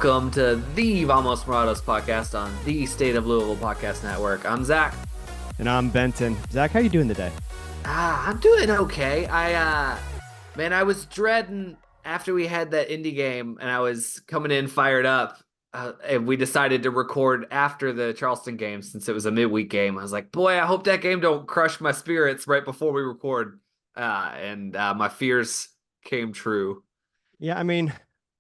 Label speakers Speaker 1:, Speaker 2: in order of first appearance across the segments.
Speaker 1: Welcome to the Vamos Morados podcast on the State of Louisville Podcast Network. I'm Zach.
Speaker 2: And I'm Benton. Zach, how you doing today?
Speaker 1: I'm doing okay. I was dreading after we had that Indy game and I was coming in fired up. And we decided to record after the Charleston game since it was a midweek game. I was like, boy, I hope that game don't crush my spirits right before we record. And my fears came true.
Speaker 2: Yeah, I mean,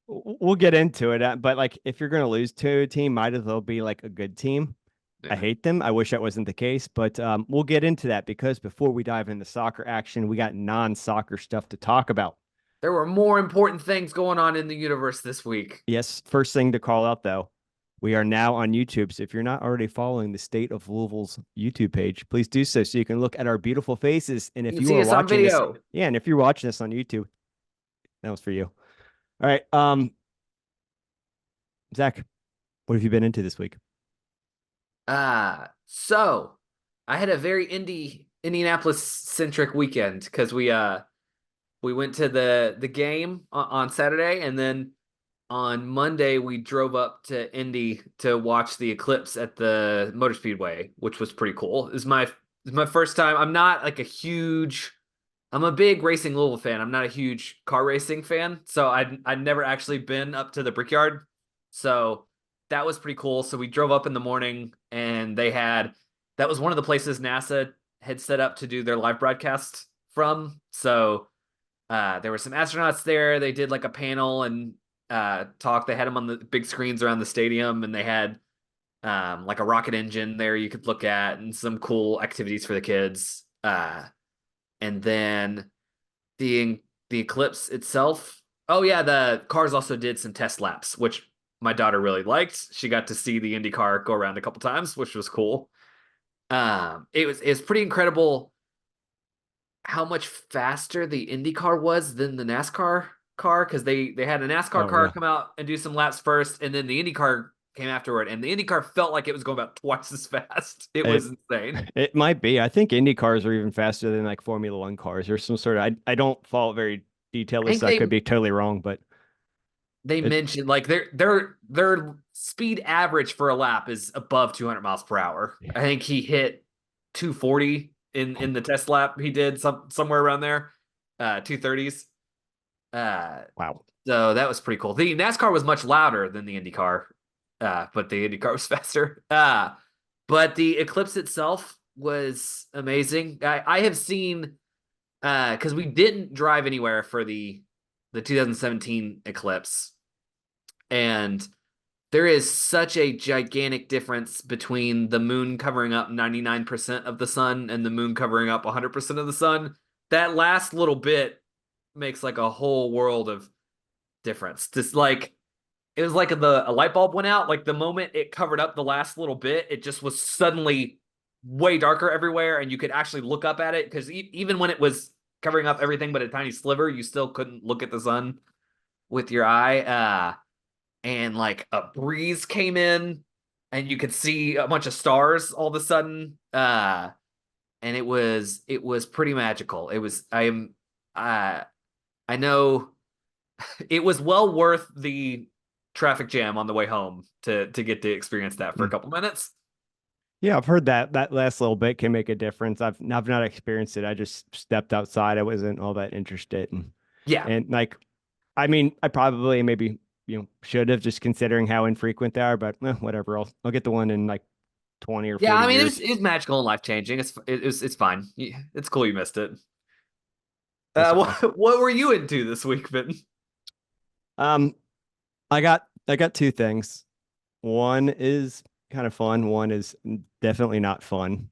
Speaker 2: we'll get into it, but like if you're going to lose to a team, might as well be like a good team. Yeah. I hate them. I wish that wasn't the case, but we'll get into that because before we dive into soccer action, we got non-soccer stuff to talk about.
Speaker 1: There were more important things going on in the universe this week.
Speaker 2: Yes. First thing to call out, though, we are now on YouTube. So if you're not already following the State of Louisville's YouTube page, please do so you can look at our beautiful faces. And if you are watching this, yeah, and if you're watching this on YouTube, that was for you. All right. Zach, what have you been into this week?
Speaker 1: So I had a very Indianapolis centric weekend because we went to the game on Saturday, and then on Monday we drove up to Indy to watch the Eclipse at the Motor Speedway, which was pretty cool. It's my first time. I'm not like I'm a big Racing Louisville fan. I'm not a huge car racing fan, so I'd never actually been up to the Brickyard. So that was pretty cool. So we drove up in the morning, and that was one of the places NASA had set up to do their live broadcast from. So there were some astronauts there. They did like a panel and talk. They had them on the big screens around the stadium, and they had like a rocket engine there you could look at and some cool activities for the kids. And then the Eclipse itself. Oh yeah, the cars also did some test laps, which my daughter really liked. She got to see the Indy car go around a couple times, which was cool. It was pretty incredible how much faster the Indy car was than the NASCAR car, because they had a NASCAR car come out and do some laps first, and then the Indy car came afterward, and the Indy car felt like it was going about twice as fast. It was insane.
Speaker 2: It might be. I think Indy cars are even faster than like Formula One cars or some sort of. I don't follow very detailed, so I could be totally wrong, but
Speaker 1: they mentioned like their speed average for a lap is above 200 miles per hour. I think he hit 240 in the test lap he did somewhere around there, 230s.
Speaker 2: Wow.
Speaker 1: So that was pretty cool. The NASCAR was much louder than the Indy car. But the Indy car was faster. But the Eclipse itself was amazing. I have seen, because we didn't drive anywhere for the 2017 Eclipse, and there is such a gigantic difference between the moon covering up 99% of the sun and the moon covering up 100% of the sun. That last little bit makes like a whole world of difference. Just like, it was like a light bulb went out. Like the moment it covered up the last little bit, it just was suddenly way darker everywhere, and you could actually look up at it, because even when it was covering up everything but a tiny sliver, you still couldn't look at the sun with your eye. And like a breeze came in, and you could see a bunch of stars all of a sudden. And it was pretty magical. I know it was well worth the traffic jam on the way home to get to experience that for a couple minutes.
Speaker 2: Yeah, I've heard that last little bit can make a difference. I've not experienced it. I just stepped outside. I wasn't all that interested. And like, I mean, I probably maybe should have, just considering how infrequent they are. But whatever. I'll get the one in like 20 or 40
Speaker 1: I mean,
Speaker 2: years.
Speaker 1: it's magical and life changing. It's fine. It's cool you missed it. What were you into this week, Ben?
Speaker 2: I got two things. One is kind of fun. One is definitely not fun.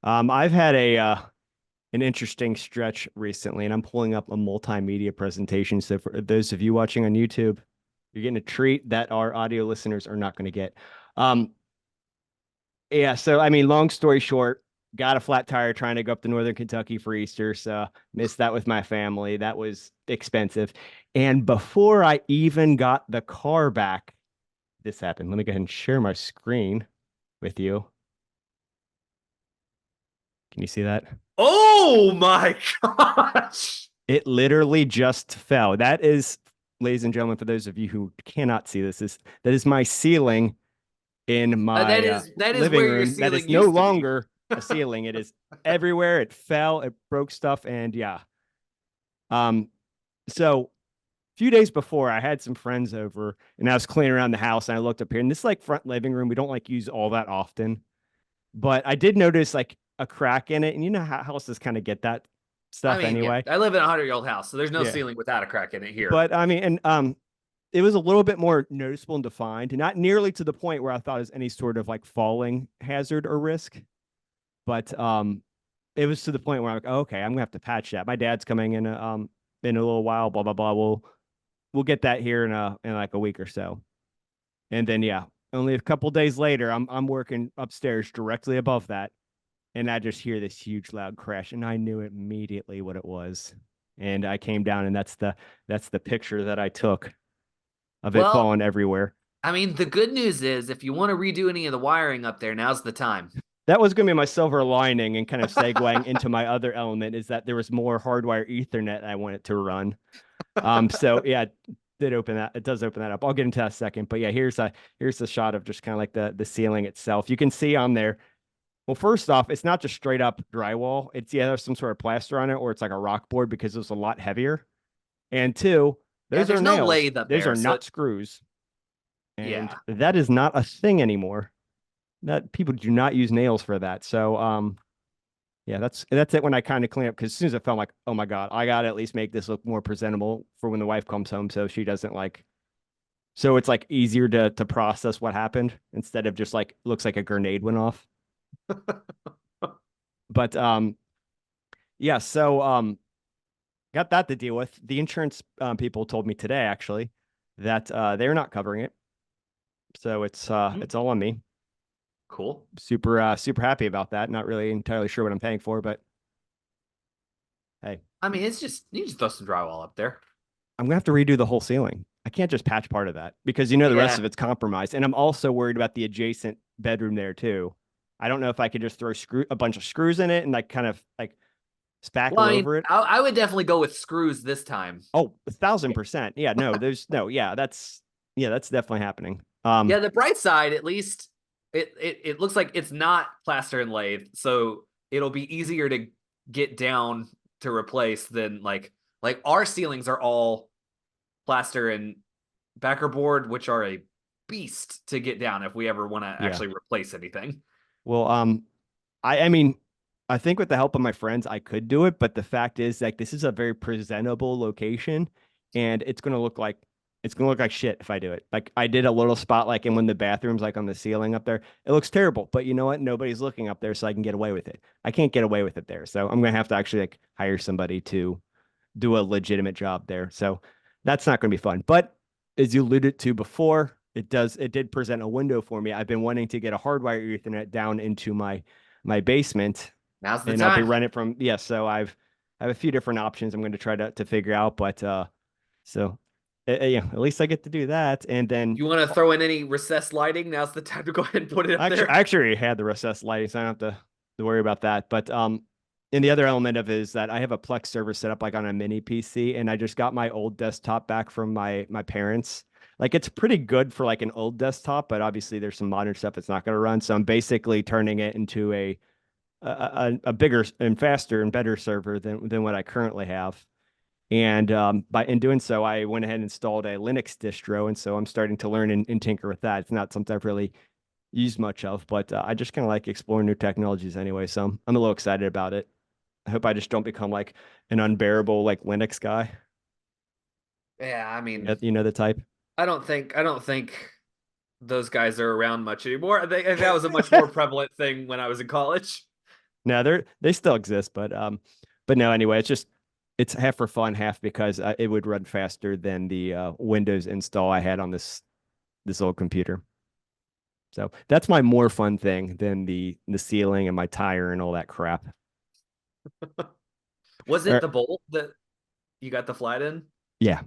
Speaker 2: I've had an interesting stretch recently, and I'm pulling up a multimedia presentation. So for those of you watching on YouTube, you're getting a treat that our audio listeners are not going to get. Yeah. So, I mean, long story short, got a flat tire trying to go up to Northern Kentucky for Easter. So missed that with my family. That was expensive. And before I even got the car back, this happened. Let me go ahead and share my screen with you. Can you see that?
Speaker 1: Oh my gosh.
Speaker 2: It literally just fell. That is ladies and gentlemen, for those of you who cannot see this, is that is my ceiling in
Speaker 1: That
Speaker 2: my
Speaker 1: is
Speaker 2: living
Speaker 1: where your
Speaker 2: room. That is
Speaker 1: ceiling
Speaker 2: no
Speaker 1: used to be.
Speaker 2: longer a ceiling. It is everywhere. It fell. It broke stuff, and yeah. Um, so a few days before, I had some friends over, and I was cleaning around the house, and I looked up here, and this like front living room, we don't like use all that often, but I did notice like a crack in it, and you know how houses kind of get that
Speaker 1: I
Speaker 2: stuff
Speaker 1: mean, yeah,
Speaker 2: anyway.
Speaker 1: I live in a 100-year-old house, so there's no
Speaker 2: Yeah,
Speaker 1: ceiling without a crack in it here.
Speaker 2: but I mean, and it was a little bit more noticeable and defined, and not nearly to the point where I thought it was any sort of like falling hazard or risk. But it was to the point where I'm like, oh, okay, I'm gonna have to patch that. My dad's coming in a little while, blah blah blah. We'll get that here in like a week or so. And then yeah, only a couple days later, I'm working upstairs directly above that, and I just hear this huge loud crash, and I knew immediately what it was. And I came down, and that's the picture that I took of it
Speaker 1: Well,
Speaker 2: falling everywhere.
Speaker 1: I mean, the good news is if you want to redo any of the wiring up there, now's the time.
Speaker 2: That was going to be my silver lining and kind of segueing into my other element is that there was more hardwire Ethernet I wanted to run. So yeah, it did open that. It does open that up. I'll get into that in a second. But yeah, here's a shot of just kind of like the ceiling itself. You can see on there. Well, first off, it's not just straight up drywall. It's there's some sort of plaster on it, or it's like a rock board because it's a lot heavier. And two,
Speaker 1: Yeah,
Speaker 2: those are
Speaker 1: there's no
Speaker 2: nails.
Speaker 1: lathe up
Speaker 2: Those
Speaker 1: there,
Speaker 2: are
Speaker 1: so
Speaker 2: not screws. And
Speaker 1: yeah.
Speaker 2: that is not a thing anymore. That people do not use nails for that. So yeah, that's it when I kind of clean up because as soon as I felt like, oh my God, I gotta at least make this look more presentable for when the wife comes home so she doesn't like so it's like easier to process what happened instead of just like looks like a grenade went off. But yeah, so got that to deal with. The insurance people told me today actually that they're not covering it. So
Speaker 1: Hmm,
Speaker 2: it's all on me.
Speaker 1: cool.
Speaker 2: Super happy about that. Not really entirely sure what I'm paying for, but hey,
Speaker 1: I mean, it's just you just throw some drywall up there.
Speaker 2: I'm gonna have to redo the whole ceiling. I can't just patch part of that because the rest
Speaker 1: Yeah.
Speaker 2: of it's compromised. And I'm also worried about the adjacent bedroom there too. I don't know if I could just throw a bunch of screws in it and like kind of like
Speaker 1: Well,
Speaker 2: spackle
Speaker 1: I mean,
Speaker 2: over it.
Speaker 1: I would definitely go with screws this time.
Speaker 2: Oh, 1,000%. Yeah, no, there's no, yeah, that's definitely happening.
Speaker 1: Yeah, the bright side, at least it looks like it's not plaster and lathe, so it'll be easier to get down to replace than like our ceilings are all plaster and backer board, which are a beast to get down if we ever want to
Speaker 2: Yeah.
Speaker 1: actually replace anything.
Speaker 2: Well, I mean, I think with the help of my friends, I could do it, but the fact is like this is a very presentable location and it's gonna look like shit if I do it. Like I did a little spot like in one of the bathrooms, like on the ceiling up there. It looks terrible, but you know what? Nobody's looking up there, so I can get away with it. I can't get away with it there. So I'm gonna have to actually like hire somebody to do a legitimate job there. So that's not gonna be fun. But as you alluded to before, it did present a window for me. I've been wanting to get a hardwire Ethernet down into my basement,
Speaker 1: Now's the
Speaker 2: and I'll be
Speaker 1: time.
Speaker 2: running from yeah. So I have a few different options I'm going to try to figure out, but so yeah, at least I get to do that, and then
Speaker 1: You want to throw in any recessed lighting? Now's the time to go ahead and put it up
Speaker 2: actually
Speaker 1: there.
Speaker 2: I actually had the recessed lighting, so I don't have to worry about that. But and the other element of it is that I have a Plex server set up like on a mini PC, and I just got my old desktop back from my parents. Like it's pretty good for like an old desktop, but obviously there's some modern stuff it's not going to run. So I'm basically turning it into a bigger and faster and better server than what I currently have. And by in doing so, I went ahead and installed a Linux distro, and so I'm starting to learn and tinker with that. It's not something I've really used much of, but I just kind of like exploring new technologies anyway. So I'm a little excited about it. I hope I just don't become like an unbearable like Linux guy.
Speaker 1: Yeah, I mean,
Speaker 2: You know the type.
Speaker 1: I don't think those guys are around much anymore. I think that was a much more prevalent thing when I was in college.
Speaker 2: No, they still exist, but no. Anyway, it's half for fun, half because it would run faster than the Windows install I had on this old computer. So that's my more fun thing than the ceiling and my tire and all that crap.
Speaker 1: Was it
Speaker 2: Er,
Speaker 1: the bolt that you got the flat in?
Speaker 2: yeah,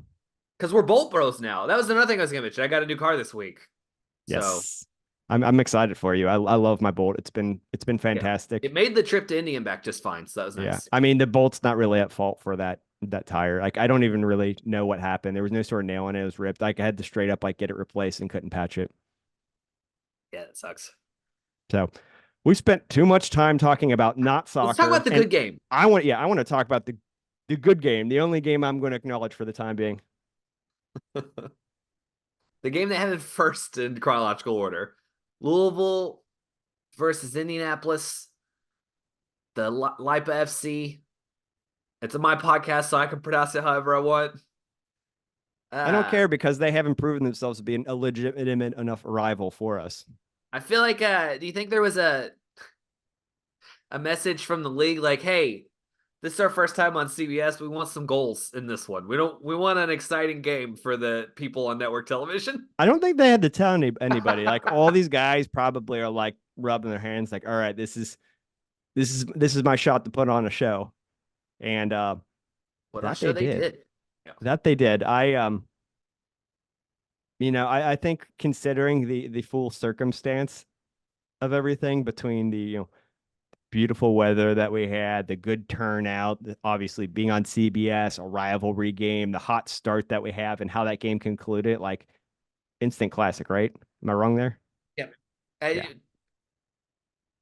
Speaker 1: Because we're bolt bros now. That was another thing I was gonna mention. I got a new car this week. So
Speaker 2: yes. I'm excited for you. I love my Bolt. It's been
Speaker 1: yeah.
Speaker 2: fantastic.
Speaker 1: It made the trip to Indy and back just fine. So that was
Speaker 2: Yeah.
Speaker 1: nice.
Speaker 2: I mean, the Bolt's not really at fault for that that tire. Like I don't even really know what happened. There was no sort of nail in it. It was ripped. Like I had to straight up like get it replaced and couldn't patch it.
Speaker 1: Yeah, that sucks.
Speaker 2: So we spent too much time talking about not
Speaker 1: Let's talk
Speaker 2: soccer.
Speaker 1: about the
Speaker 2: And
Speaker 1: good game.
Speaker 2: I want to talk about the good game, the only game I'm going to acknowledge for the time being.
Speaker 1: The game that happened first in chronological order. Louisville versus Indianapolis, the Lipa FC. It's on my podcast, so I can pronounce it however I want.
Speaker 2: I don't
Speaker 1: Uh,
Speaker 2: care because they haven't proven themselves to be a legitimate enough rival for us.
Speaker 1: I feel like, do you think there was a message from the league like, hey, this is our first time on CBS. We want some goals in this one. We want an exciting game for the people on network television.
Speaker 2: I don't think they had to tell anybody. Like all these guys probably are like rubbing their hands, like, all right, this is my shot to put on a show, and
Speaker 1: What else
Speaker 2: that
Speaker 1: show
Speaker 2: they
Speaker 1: they
Speaker 2: did.
Speaker 1: did? Yeah.
Speaker 2: That they did. I think considering the full circumstance of everything between the beautiful weather that we had, the good turnout, obviously being on CBS, a rivalry game, the hot start that we have, and how that game concluded, like instant classic, right? Am I wrong there?
Speaker 1: Yeah.
Speaker 2: Yeah.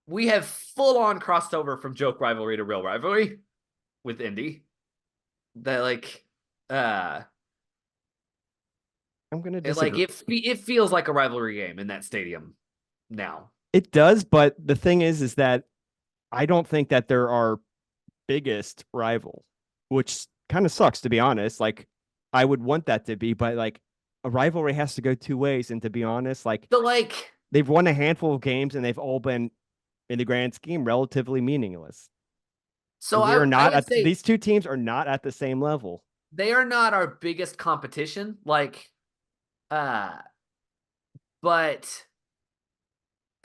Speaker 1: We have full on crossed over from joke rivalry to real rivalry with Indy. That like uh
Speaker 2: I'm gonna
Speaker 1: it like
Speaker 2: disagree.
Speaker 1: it feels like a rivalry game in that stadium now.
Speaker 2: It does, but the thing is that I don't think that there are biggest rival, which kind of sucks to be honest. Like I would want that to be, but like a rivalry has to go two ways. And to be honest, like
Speaker 1: So like
Speaker 2: they've won a handful of games and they've all been in the grand scheme relatively meaningless.
Speaker 1: so
Speaker 2: We are
Speaker 1: I
Speaker 2: not
Speaker 1: would
Speaker 2: at
Speaker 1: say
Speaker 2: these two teams are not at the same level.
Speaker 1: they are not our biggest competition. Like uh but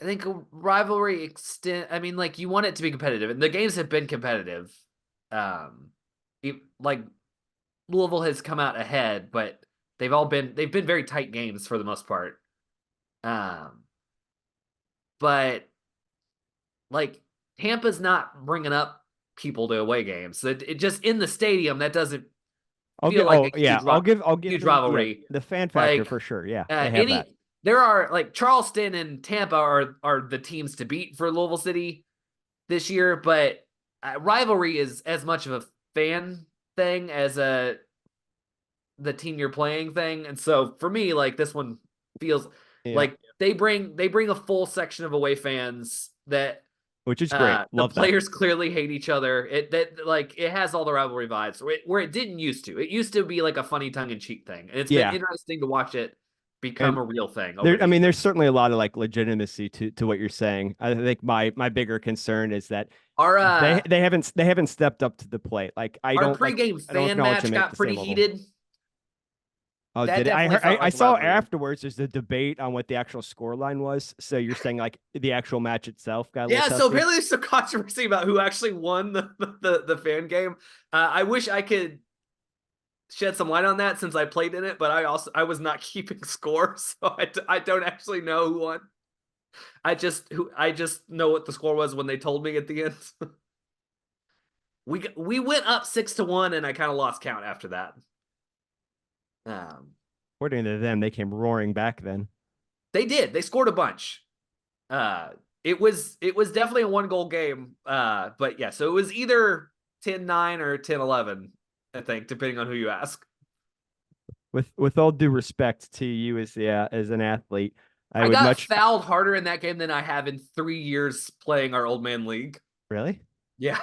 Speaker 1: I think a rivalry extent. I mean, like you want it to be competitive, and the games have been competitive. Um, like Louisville has come out ahead, but they've been very tight games for the most part. Um, but like Tampa's not bringing up people to away games. So it just in the stadium that doesn't
Speaker 2: I'll
Speaker 1: feel
Speaker 2: give
Speaker 1: like
Speaker 2: oh
Speaker 1: a
Speaker 2: yeah, I'll give
Speaker 1: huge
Speaker 2: them
Speaker 1: rivalry.
Speaker 2: the fan factor
Speaker 1: Like
Speaker 2: for sure. Yeah, they have that.
Speaker 1: any there are like Charleston and Tampa are the teams to beat for Louisville City this year, but rivalry is as much of a fan thing as a the team you're playing thing. And so for me, like this one feels
Speaker 2: Yeah,
Speaker 1: like they bring a full section of away fans that
Speaker 2: which is great.
Speaker 1: the
Speaker 2: Love that.
Speaker 1: players clearly hate each other. That like it has all the rivalry vibes where it didn't used to. It used to be like a funny tongue in cheek thing, and it's been
Speaker 2: Yeah,
Speaker 1: interesting to watch it become
Speaker 2: and
Speaker 1: a real thing over
Speaker 2: there, I
Speaker 1: the
Speaker 2: mean, there's
Speaker 1: years.
Speaker 2: certainly a lot of like legitimacy to what you're saying. I think my bigger concern is that
Speaker 1: Our
Speaker 2: they haven't stepped up to the plate. Like
Speaker 1: our pregame
Speaker 2: I don't
Speaker 1: fan
Speaker 2: acknowledge
Speaker 1: match
Speaker 2: them at
Speaker 1: got
Speaker 2: the
Speaker 1: pretty
Speaker 2: same level.
Speaker 1: heated.
Speaker 2: Oh,
Speaker 1: That
Speaker 2: did it?
Speaker 1: definitely felt
Speaker 2: I
Speaker 1: like a
Speaker 2: saw
Speaker 1: rivalry.
Speaker 2: afterwards there's a debate on what the actual score line was. So you're saying like the actual match itself got a little
Speaker 1: Yeah, so
Speaker 2: testy?
Speaker 1: apparently there's some controversy about who actually won the fan game. I wish I could shed some light on that since I played in it, but I was not keeping score, so I don't actually know who won. I just know what the score was when they told me at the end. We went up 6-1, and I kind of lost count after that. Um,
Speaker 2: According to them, they came roaring back then.
Speaker 1: they did. They scored a bunch. Uh, it was definitely a 1 goal game. But yeah, so it was either 10-9 or 10-11, I think, depending on who you ask.
Speaker 2: With all due respect to you as an athlete, I
Speaker 1: I
Speaker 2: would
Speaker 1: got
Speaker 2: much
Speaker 1: fouled harder in that game than I have in 3 years playing our old man league.
Speaker 2: really.
Speaker 1: Yeah.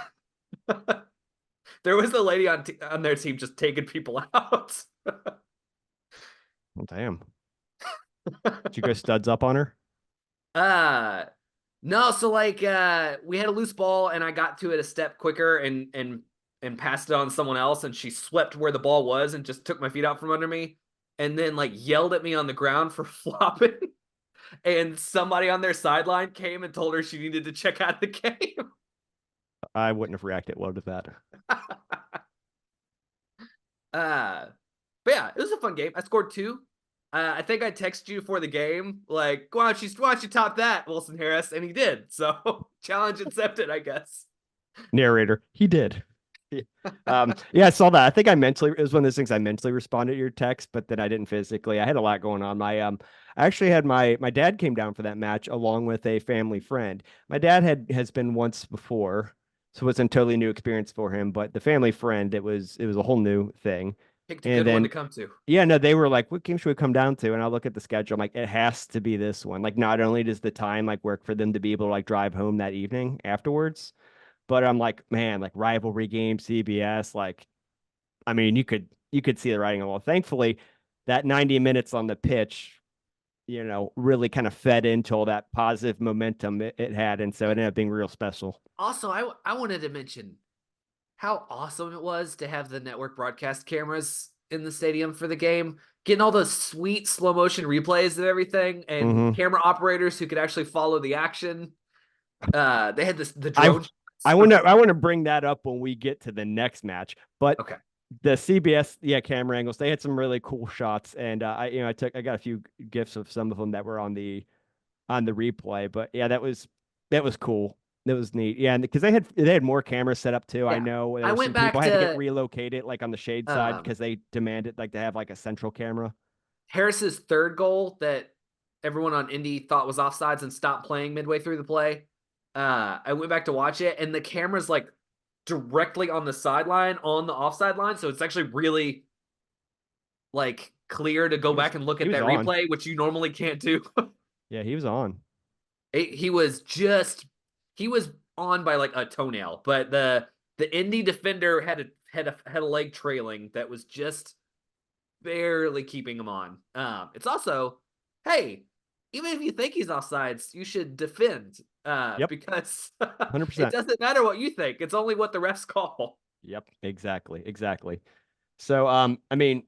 Speaker 1: There was a lady on their team just taking people out.
Speaker 2: Well, damn. Did you go studs up on her?
Speaker 1: uh no, so like we had a loose ball and I got to it a step quicker and passed it on to someone else, and she swept where the ball was and just took my feet out from under me and then like yelled at me on the ground for flopping. And somebody on their sideline came and told her she needed to check out the game.
Speaker 2: I wouldn't have reacted well to that.
Speaker 1: uh but yeah, it was a fun game. I scored 2. I think I texted you for the game, like, why don't you top that, Wilson Harris? And he did. So challenge accepted, I guess.
Speaker 2: Narrator, he did. Yeah. Yeah, I saw that. I think it was one of those things I mentally responded to your text, but then I didn't physically. I had a lot going on. I actually had my dad came down for that match along with a family friend. My dad has been once before, so it wasn't a totally new experience for him, but the family friend, it was a whole new thing.
Speaker 1: Picked a
Speaker 2: And
Speaker 1: good one to
Speaker 2: then
Speaker 1: come to.
Speaker 2: yeah, no, they were like, what game should we come down to? And I look at the schedule, I'm like, it has to be this one. Like, not only does the time like work for them to be able to like drive home that evening afterwards, but I'm like, man, like rivalry game, CBS, like, I mean, you could see the writing on the wall. Thankfully, that 90 minutes on the pitch, really kind of fed into all that positive momentum it had, and so it ended up being real special.
Speaker 1: Also, I wanted to mention how awesome it was to have the network broadcast cameras in the stadium for the game, getting all those sweet slow motion replays and everything, and
Speaker 2: Hmm.
Speaker 1: camera operators who could actually follow the action. They had the
Speaker 2: I
Speaker 1: drone
Speaker 2: I
Speaker 1: shots
Speaker 2: want
Speaker 1: for
Speaker 2: to I want to bring that up when we get to the next match, but
Speaker 1: okay.
Speaker 2: the CBS, yeah, camera angles, they had some really cool shots, and I got a few gifs of some of them that were on the replay, but yeah, that was cool. That was neat. Yeah, and because they had more cameras set up too. I
Speaker 1: Yeah,
Speaker 2: know there
Speaker 1: I
Speaker 2: were
Speaker 1: went
Speaker 2: some people
Speaker 1: back
Speaker 2: had to get
Speaker 1: to
Speaker 2: relocated like on the shade side
Speaker 1: um,
Speaker 2: because they demanded like to have like a central camera.
Speaker 1: Harris's third goal that everyone on Indy thought was offsides and stopped playing midway through the play. I went back to watch it, and the camera's like directly on the sideline on the offside line, so it's actually really like clear to go
Speaker 2: He was
Speaker 1: back and look
Speaker 2: he
Speaker 1: at
Speaker 2: was
Speaker 1: that
Speaker 2: on.
Speaker 1: replay, which you normally can't do.
Speaker 2: Yeah, he was on.
Speaker 1: He was just he was on by like a toenail, but the Indy defender had a leg trailing that was just barely keeping him on. It's also, hey, even if you think he's offsides, you should defend
Speaker 2: Yep,
Speaker 1: because it
Speaker 2: 100%.
Speaker 1: doesn't matter what you think. It's only what the refs call.
Speaker 2: Yep, exactly, exactly. So, I mean,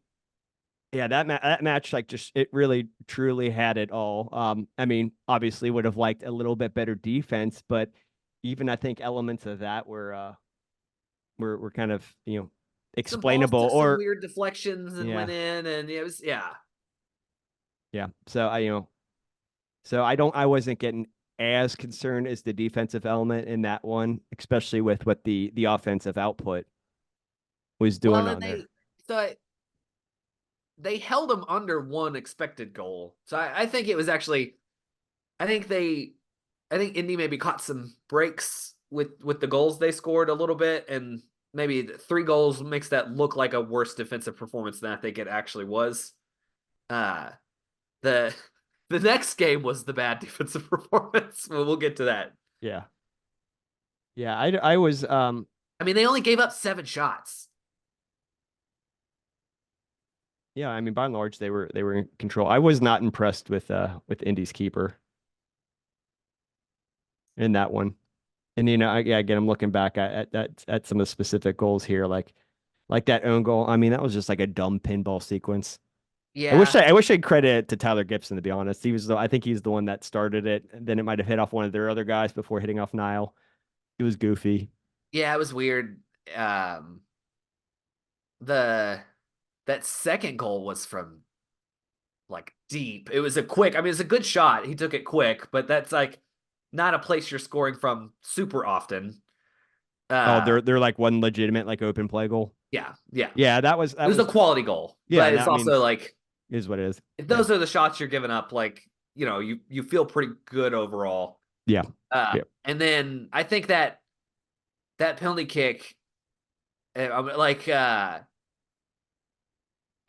Speaker 2: yeah, that match, like, just it really truly had it all. I mean, obviously would have liked a little bit better defense, but even I think elements of that were kind of
Speaker 1: Some balls
Speaker 2: explainable
Speaker 1: took some
Speaker 2: or
Speaker 1: weird deflections and
Speaker 2: yeah,
Speaker 1: went in, and it was yeah.
Speaker 2: yeah. So I wasn't getting as concerned as the defensive element in that one, especially with what the offensive output was
Speaker 1: Well,
Speaker 2: doing
Speaker 1: and
Speaker 2: on there.
Speaker 1: they held them under one expected goal, so I think it was actually I think they I think Indy maybe caught some breaks with the goals they scored a little bit, and maybe 3 goals makes that look like a worse defensive performance than I think it actually was. Uh, the the next game was the bad defensive performance. Well, we'll get to that.
Speaker 2: Yeah. Yeah, I was
Speaker 1: I mean, they only gave up 7 shots.
Speaker 2: yeah, I mean by and large they were in control. I was not impressed with Indy's keeper in that one. And yeah, again, I'm looking back at some of the specific goals here, like that own goal. I mean, that was just like a dumb pinball sequence. I wish
Speaker 1: Yeah,
Speaker 2: I, I wish I'd credit it to Tyler Gibson, to be honest. I think he's the one that started it, and then it might have hit off one of their other guys before hitting off Nile. It was goofy.
Speaker 1: yeah, it was weird. Um, the that second goal was from like deep. It was a quick. I mean, it's a good shot. He took it quick, but that's like not a place you're scoring from super often.
Speaker 2: Oh,
Speaker 1: Uh,
Speaker 2: they're like one legitimate like open play goal.
Speaker 1: yeah, yeah.
Speaker 2: Yeah, that was
Speaker 1: It
Speaker 2: that
Speaker 1: was a
Speaker 2: was
Speaker 1: quality goal,
Speaker 2: yeah.
Speaker 1: but it's
Speaker 2: That I mean,
Speaker 1: also like
Speaker 2: is what it is.
Speaker 1: if
Speaker 2: Yeah,
Speaker 1: those are the shots you're giving up, like you feel pretty good overall.
Speaker 2: yeah, yeah.
Speaker 1: And then I think that penalty kick, like I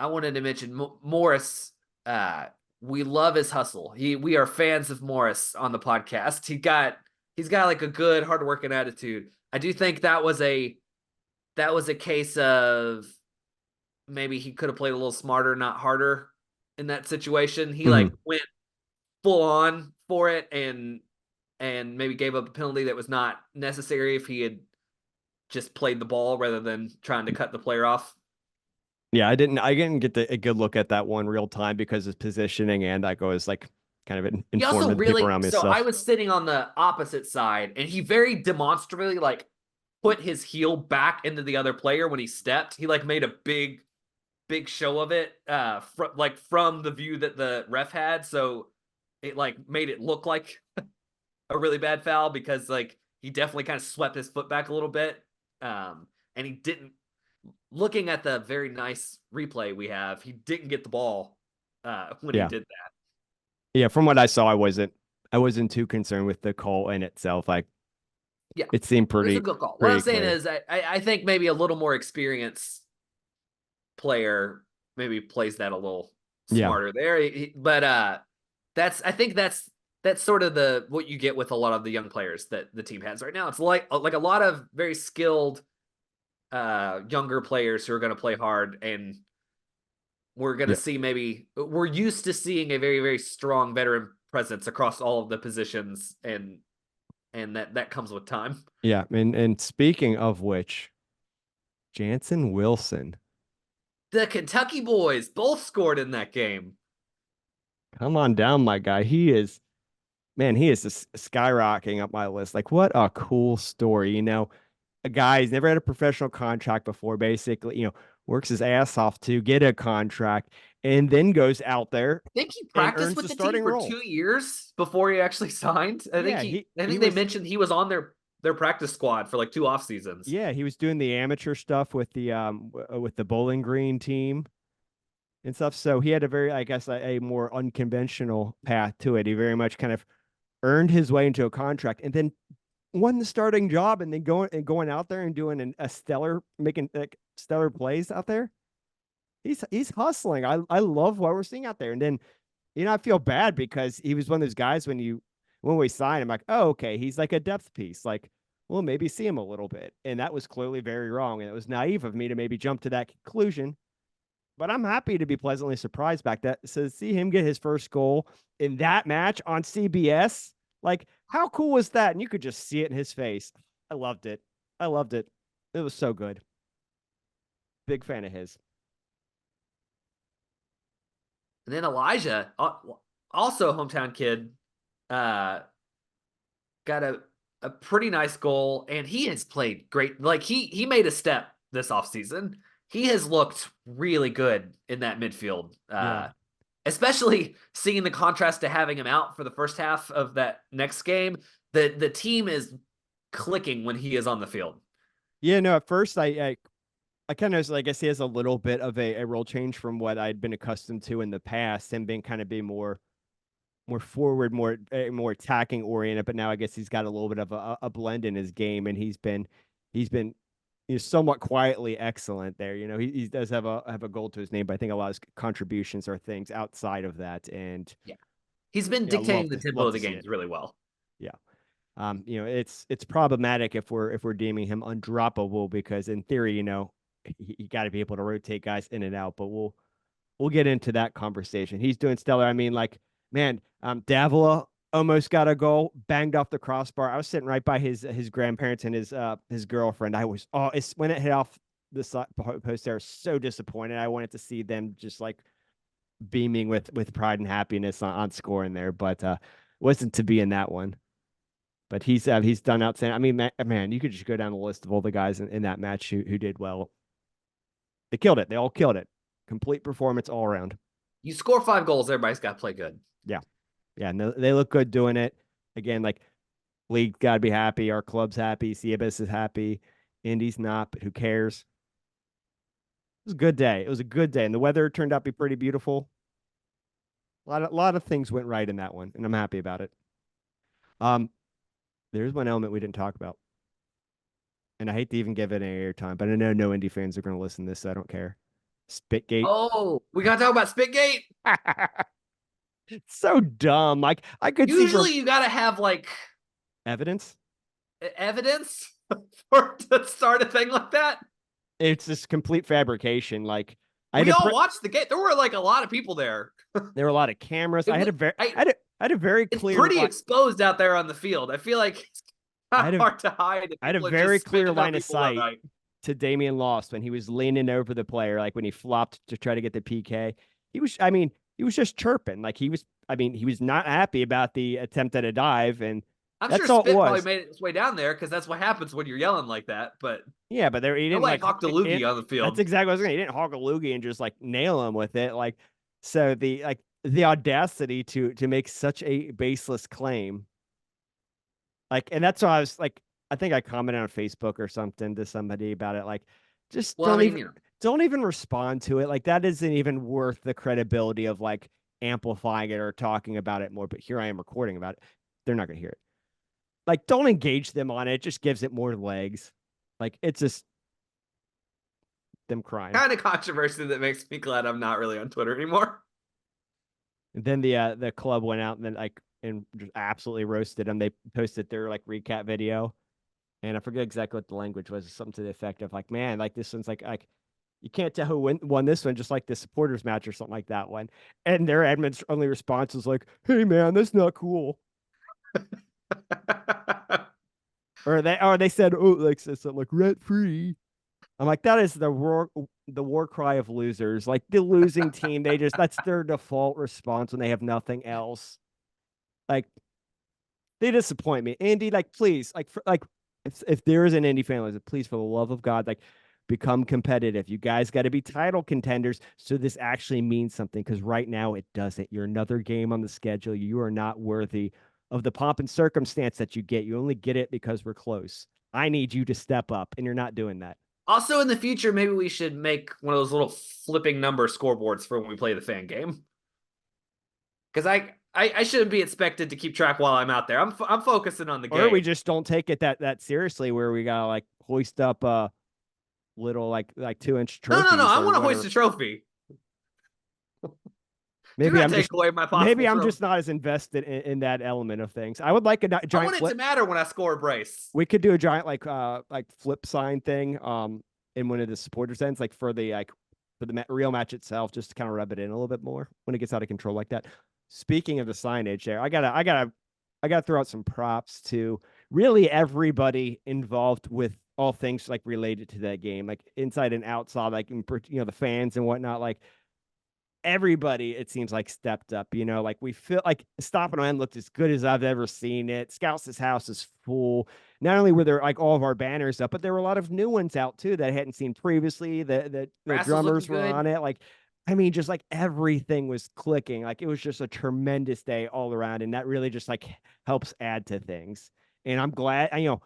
Speaker 1: wanted to mention Morris. Uh, we love his hustle. We are fans of Morris on the podcast. He's got like a good, hardworking attitude. I do think that was a case of maybe he could have played a little smarter, not harder in that situation. He like
Speaker 2: Mhm.
Speaker 1: went full on for it and maybe gave up a penalty that was not necessary if he had just played the ball rather than trying to cut the player off.
Speaker 2: Yeah, I didn't get a good look at that one real time because of positioning and I was like kind of
Speaker 1: He
Speaker 2: informed
Speaker 1: also
Speaker 2: of the people
Speaker 1: really
Speaker 2: around me and
Speaker 1: so I
Speaker 2: stuff.
Speaker 1: was sitting on the opposite side and he very demonstrably like put his heel back into the other player when he stepped. He like made a big show of it from the view that the ref had, so it like made it look like a really bad foul because like he definitely kind of swept his foot back a little bit. and he didn't. Looking at the very nice replay we have, he didn't get the ball when he
Speaker 2: Yeah.
Speaker 1: did that.
Speaker 2: Yeah. From what I saw, I wasn't too concerned with the call in itself. Like
Speaker 1: Yeah,
Speaker 2: it seemed
Speaker 1: it was a
Speaker 2: pretty,
Speaker 1: good call. What I'm
Speaker 2: pretty
Speaker 1: saying
Speaker 2: clear.
Speaker 1: is, I think maybe a little more experienced player maybe plays that a little
Speaker 2: Yeah.
Speaker 1: smarter there. But I think that's sort of the what you get with a lot of the young players that the team has right now. It's like a lot of very skilled younger players who are going to play hard, and we're going to
Speaker 2: Yeah.
Speaker 1: see maybe we're used to seeing a very very strong veteran presence across all of the positions, and that comes with time.
Speaker 2: Yeah. And speaking of which, Jansen Wilson,
Speaker 1: The Kentucky boys both scored in that game.
Speaker 2: come on down, my guy. He is just skyrocketing up my list. Like, what a cool story. A guy who's never had a professional contract before, basically, works his ass off to get a contract and then goes out there
Speaker 1: I think he
Speaker 2: and
Speaker 1: practiced
Speaker 2: earns
Speaker 1: with
Speaker 2: the
Speaker 1: the team
Speaker 2: starting
Speaker 1: for
Speaker 2: role.
Speaker 1: 2 years before he actually signed.
Speaker 2: Yeah, he
Speaker 1: I
Speaker 2: he
Speaker 1: think they
Speaker 2: was
Speaker 1: mentioned he was on their practice squad for like 2 off seasons.
Speaker 2: yeah, he was doing the amateur stuff with the Bowling Green team and stuff. So he had a very, I guess, a more unconventional path to it. He very much kind of earned his way into a contract and then won the starting job and then going out there and doing a stellar making like stellar plays out there. He's hustling. I love what we're seeing out there. And then, I feel bad because he was one of those guys when we signed him, like, oh, okay, he's like a depth piece. Like, well, maybe see him a little bit. And that was clearly very wrong. And it was naive of me to maybe jump to that conclusion. But I'm happy to be pleasantly surprised back that so see him get his first goal in that match on CBS. Like, how cool was that? And you could just see it in his face. I loved it. I loved it. It was so good. Big fan of his.
Speaker 1: And then Elijah, also a hometown kid, got a pretty nice goal, and he has played great. Like he made a step this offseason. He has looked really good in that midfield.
Speaker 2: Yeah.
Speaker 1: Especially seeing the contrast to having him out for the first half of that next game. The team is clicking when he is on the field.
Speaker 2: Yeah, no, at first I kind of, I guess he has a little bit of a role change from what I'd been accustomed to in the past, him being kind of be more forward, more attacking oriented. But now I guess he's got a little bit of a blend in his game, and he's been somewhat quietly excellent there. He does have a goal to his name, but I think a lot of his contributions are things outside of that. And
Speaker 1: Yeah, he's been
Speaker 2: yeah,
Speaker 1: dictating the tempo
Speaker 2: love
Speaker 1: of
Speaker 2: to
Speaker 1: the
Speaker 2: see it.
Speaker 1: games really well.
Speaker 2: Yeah. It's problematic if we're deeming him undroppable because in theory, you got to be able to rotate guys in and out. But we'll get into that conversation. He's doing stellar. I mean, like, man, Davila almost got a goal, banged off the crossbar. I was sitting right by his grandparents and his girlfriend. It's when it hit off the post there, so disappointed. I wanted to see them just like beaming with pride and happiness on scoring there, but wasn't to be in that one. But he's done outstanding. I mean, man, you could just go down the list of all the guys in that match who did well. They killed it. They all killed it. Complete performance all around.
Speaker 1: You score 5 goals, everybody's got to play good.
Speaker 2: Yeah. Yeah. And they look good doing it. Again, like, league got to be happy. Our club's happy. Ciebas is happy. Indy's not, but who cares? It was a good day. It was a good day. And the weather turned out to be pretty beautiful. A lot of things went right in that one, and I'm happy about it. There's one element we didn't talk about. And I hate to even give it any airtime, but I know no Indy fans are going to listen to this, so I don't care. Spitgate.
Speaker 1: Oh, we got to talk about Spitgate.
Speaker 2: It's so dumb. Like, I could see
Speaker 1: Usually you got to have like
Speaker 2: evidence.
Speaker 1: evidence for to start a thing like that.
Speaker 2: It's just complete fabrication. Like,
Speaker 1: We all watched the game. There were like a lot of people there.
Speaker 2: there were a lot of cameras. I had a very
Speaker 1: It's
Speaker 2: clear.
Speaker 1: pretty exposed out there on the field. I feel like it's hard to hide.
Speaker 2: I had a very clear line of sight to Damian Lost when he was leaning over the player, like when he flopped to try to get the PK. He was just chirping. Like, he was not happy about the attempt at a dive, and
Speaker 1: I'm
Speaker 2: that's
Speaker 1: sure
Speaker 2: all
Speaker 1: Spit
Speaker 2: it was.
Speaker 1: probably made its way down there because that's what happens when you're yelling like that. But
Speaker 2: yeah, but he didn't
Speaker 1: like
Speaker 2: hawk
Speaker 1: the loogie on the field.
Speaker 2: That's exactly what I was saying. He didn't hawk a loogie and just like nail him with it. Like, so the audacity to make such a baseless claim. Like, and that's why I was like, I think I commented on Facebook or something to somebody about it. Like, just
Speaker 1: Well, I mean, you know,
Speaker 2: don't even respond to it. Like, that isn't even worth the credibility of like amplifying it or talking about it more. But here I am recording about it. They're not gonna hear it. Like, don't engage them on it. It just gives it more legs. Like, it's just them crying.
Speaker 1: kind of controversy that makes me glad I'm not really on Twitter anymore.
Speaker 2: And then the club went out and then like and just absolutely roasted them. They posted their like recap video, and I forget exactly what the language was. Something to the effect of like, man, like this one's like you can't tell who won this one, just like the supporters match or something like that one. And their admin's only response was like, "Hey man, that's not cool." Or they said, "Oh, like said something like rent free." I'm like, that is the war cry of losers. Like the losing team, that's their default response when they have nothing else. Like they disappoint me. Indy, like please, like if there is an Indy fan, like, please for the love of God, like become competitive. You guys got to be title contenders so this actually means something. Because right now it doesn't. You're another game on the schedule. You are not worthy of the pomp and circumstance that you get. You only get it because we're close. I need you to step up, and you're not doing that.
Speaker 1: Also, in the future, maybe we should make one of those little flipping number scoreboards for when we play the fan game. Because I shouldn't be expected to keep track while I'm out there. I'm focusing on the
Speaker 2: Or we
Speaker 1: game.
Speaker 2: just don't take it that seriously, where we gotta like hoist up little like 2-inch
Speaker 1: No.
Speaker 2: trophies
Speaker 1: I
Speaker 2: or
Speaker 1: want to hoist
Speaker 2: whatever.
Speaker 1: a trophy. Do
Speaker 2: Maybe
Speaker 1: not
Speaker 2: I'm
Speaker 1: take
Speaker 2: just
Speaker 1: away my
Speaker 2: maybe
Speaker 1: possible
Speaker 2: I'm
Speaker 1: trophy.
Speaker 2: just not as invested in that element of things. I would like a
Speaker 1: I
Speaker 2: giant
Speaker 1: want it to
Speaker 2: flip.
Speaker 1: matter when I score a brace.
Speaker 2: We could do a giant like flip sign thing in one of the supporters ends, like for the real match itself, just to kind of rub it in a little bit more when it gets out of control like that. Speaking of the signage there, I gotta throw out some props to really everybody involved with all things like related to that game, like inside and outside, like the fans and whatnot. Like everybody, it seems like stepped up. Like we feel like Stop and End looked as good as I've ever seen it. Scouts' house is full. Not only were there like all of our banners up, but there were a lot of new ones out too that I hadn't seen previously. The
Speaker 1: Grass was looking
Speaker 2: drummers were
Speaker 1: good.
Speaker 2: on it. Like, I mean, just like everything was clicking. Like it was just a tremendous day all around, and that really just like helps add to things. And I'm glad, as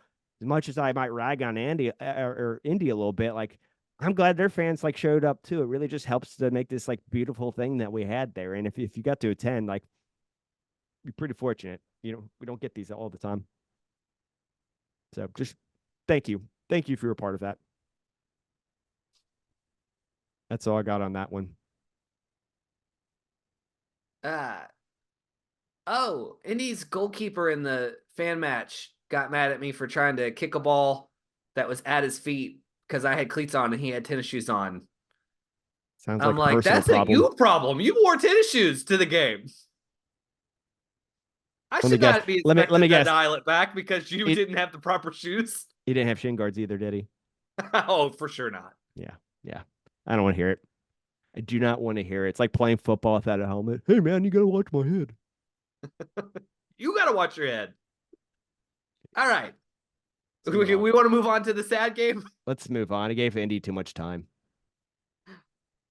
Speaker 2: much as I might rag on Andy or Indy a little bit, like I'm glad their fans like showed up too. It really just helps to make this like beautiful thing that we had there. And if you got to attend, like you're pretty fortunate. We don't get these all the time. So just thank you. Thank you for your part of that. That's all I got on that one.
Speaker 1: Uh oh, Indy's goalkeeper in the fan match got mad at me for trying to kick a ball that was at his feet because I had cleats on and he had tennis shoes on.
Speaker 2: Sounds
Speaker 1: I'm
Speaker 2: like a
Speaker 1: like,
Speaker 2: personal
Speaker 1: that's a
Speaker 2: problem.
Speaker 1: you problem. You wore tennis shoes to the game. I
Speaker 2: Let me
Speaker 1: should
Speaker 2: guess.
Speaker 1: not be
Speaker 2: Let me
Speaker 1: expected to
Speaker 2: guess.
Speaker 1: dial it back because you
Speaker 2: He,
Speaker 1: didn't have the proper shoes.
Speaker 2: he didn't have shin guards either, did he?
Speaker 1: Oh, for sure not.
Speaker 2: Yeah. Yeah. I don't want to hear it. I do not want to hear it. It's like playing football without a helmet. Hey man, you gotta watch my head.
Speaker 1: You got to watch your head. All right.
Speaker 2: Let's move
Speaker 1: We
Speaker 2: on.
Speaker 1: want to move on to the sad game.
Speaker 2: Let's move on. I gave Indy too much time.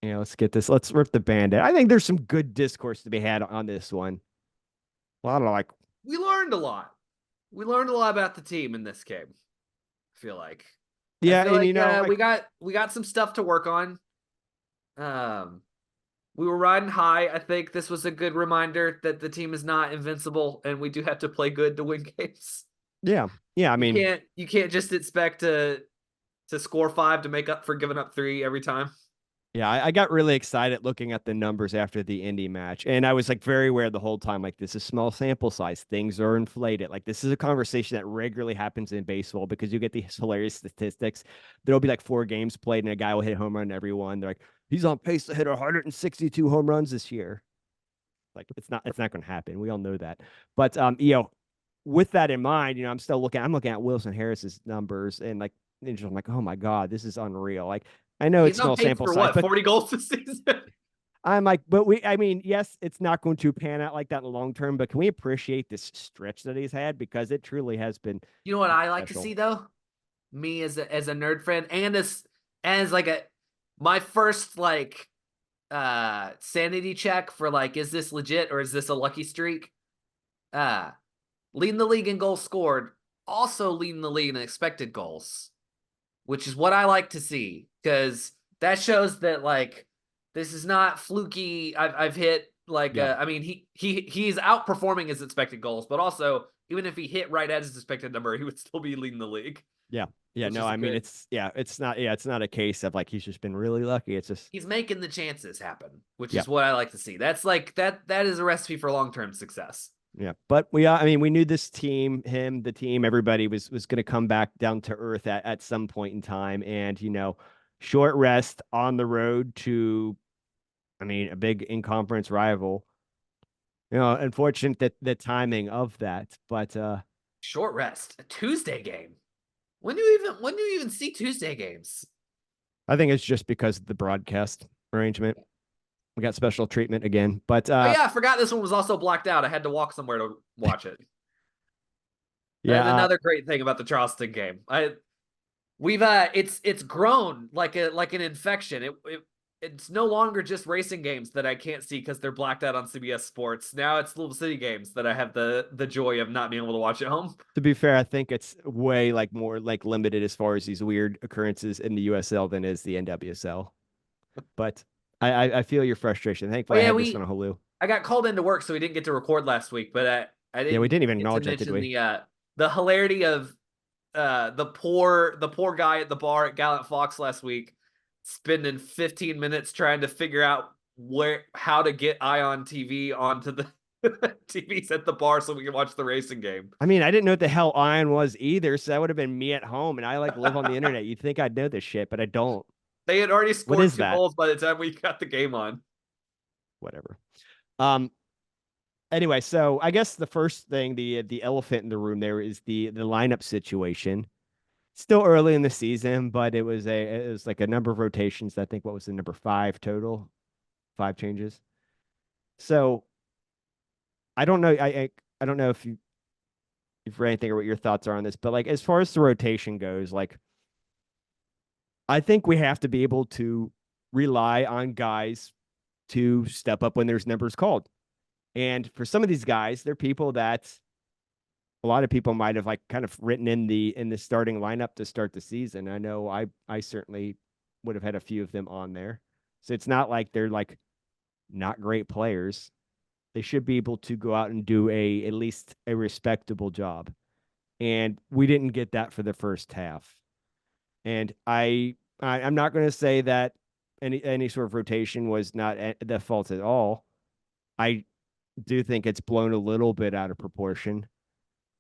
Speaker 2: Let's get this. Let's rip the band-aid. I think there's some good discourse to be had on this one. A lot of like,
Speaker 1: We learned a lot. We learned a lot about the team in this game. I feel like. I
Speaker 2: yeah,
Speaker 1: feel
Speaker 2: and
Speaker 1: like
Speaker 2: like
Speaker 1: we got some stuff to work on. Um, we were riding high. I think this was a good reminder that the team is not invincible, and we do have to play good to win games.
Speaker 2: yeah, yeah. I mean,
Speaker 1: You can't just expect to score 5 to make up for giving up 3 every time.
Speaker 2: yeah, I got really excited looking at the numbers after the Indy match, and I was like very aware the whole time, like this is small sample size, things are inflated. Like this is a conversation that regularly happens in baseball because you get these hilarious statistics. There'll be like 4 games played, and a guy will hit home run every one. They're like, he's on pace to hit 162 home runs this year. Like it's not going to happen. We all know that. But with that in mind, I'm looking at Wilson Harris's numbers and like I'm like, oh my God, this is unreal. Like I know it's
Speaker 1: He's on
Speaker 2: small
Speaker 1: pace
Speaker 2: sample
Speaker 1: for
Speaker 2: size,
Speaker 1: what,
Speaker 2: but
Speaker 1: 40 goals this season?
Speaker 2: I'm like, I mean, yes, it's not going to pan out like that in the long term, but can we appreciate this stretch that he's had? Because it truly has been
Speaker 1: You know what I like to
Speaker 2: special.
Speaker 1: see though? Me as a nerd friend and as like a my first like sanity check for like, is this legit or is this a lucky streak? Uh Leading the league in goals scored also leading the league in expected goals, which is what I like to see because that shows that like this is not fluky. I've hit like
Speaker 2: Yeah.
Speaker 1: I mean he's outperforming his expected goals, but also even if he hit right at his expected number, he would still be leading the league,
Speaker 2: Yeah. Yeah.
Speaker 1: which
Speaker 2: No,
Speaker 1: is a
Speaker 2: I mean,
Speaker 1: good.
Speaker 2: it's not a case of like he's just been really lucky. It's just,
Speaker 1: He's making the chances happen, which
Speaker 2: yeah.
Speaker 1: is what I like to see. That's like that is a recipe for long term success.
Speaker 2: Yeah. But I mean, we knew this team, him, the team, everybody was going to come back down to earth at some point in time. And, short rest on the road to, I mean, a big in conference rival. Unfortunate that the timing of that, but
Speaker 1: Short rest, a Tuesday game. When do you even see Tuesday games?
Speaker 2: I think it's just because of the broadcast arrangement. We got special treatment again, but
Speaker 1: Oh yeah, I forgot this one was also blacked out. I had to walk somewhere to watch it. That is
Speaker 2: yeah,
Speaker 1: another great thing about the Charleston game. We've it's grown like an infection. It's no longer just racing games that I can't see because they're blacked out on CBS Sports. Now it's Louisville City games that I have the joy of not being able to watch at home.
Speaker 2: to be fair, I think it's way like more like limited as far as these weird occurrences in the USL than is the NWSL. But I feel your frustration.
Speaker 1: Oh
Speaker 2: Thankfully, I
Speaker 1: yeah,
Speaker 2: had this on
Speaker 1: we
Speaker 2: Hulu.
Speaker 1: I got called into work, so we didn't get to record last week. But I
Speaker 2: Yeah, we
Speaker 1: didn't
Speaker 2: didn't even
Speaker 1: get to
Speaker 2: acknowledge that, did
Speaker 1: mention
Speaker 2: we?
Speaker 1: the hilarity of the poor guy at the bar at Gallant Fox last week spending 15 minutes trying to figure out how to get Ion TV onto the TVs at the bar so we can watch the racing game.
Speaker 2: I mean, I didn't know what the hell Iron was either, so that would have been me at home, and I like live on the internet. You'd think I'd know this shit, but I don't.
Speaker 1: They had already
Speaker 2: What
Speaker 1: scored
Speaker 2: is
Speaker 1: two
Speaker 2: that?
Speaker 1: goals by the time we got the game on.
Speaker 2: Whatever. Um, anyway, so I guess the first thing, the elephant in the room there is the lineup situation. Still early in the season, but it was like a number of rotations. I think what was the number five total, five changes. So I don't know. I don't know if you've read anything or what your thoughts are on this, but like as far as the rotation goes, like I think we have to be able to rely on guys to step up when there's numbers called. And for some of these guys, they're people that a lot of people might have like kind of written in the starting lineup to start the season. I know I certainly would have had a few of them on there. So it's not like they're like not great players. They should be able to go out and do a at least a respectable job. And we didn't get that for the first half. And I'm not going to say that any sort of rotation was not the fault at all. I do think it's blown a little bit out of proportion.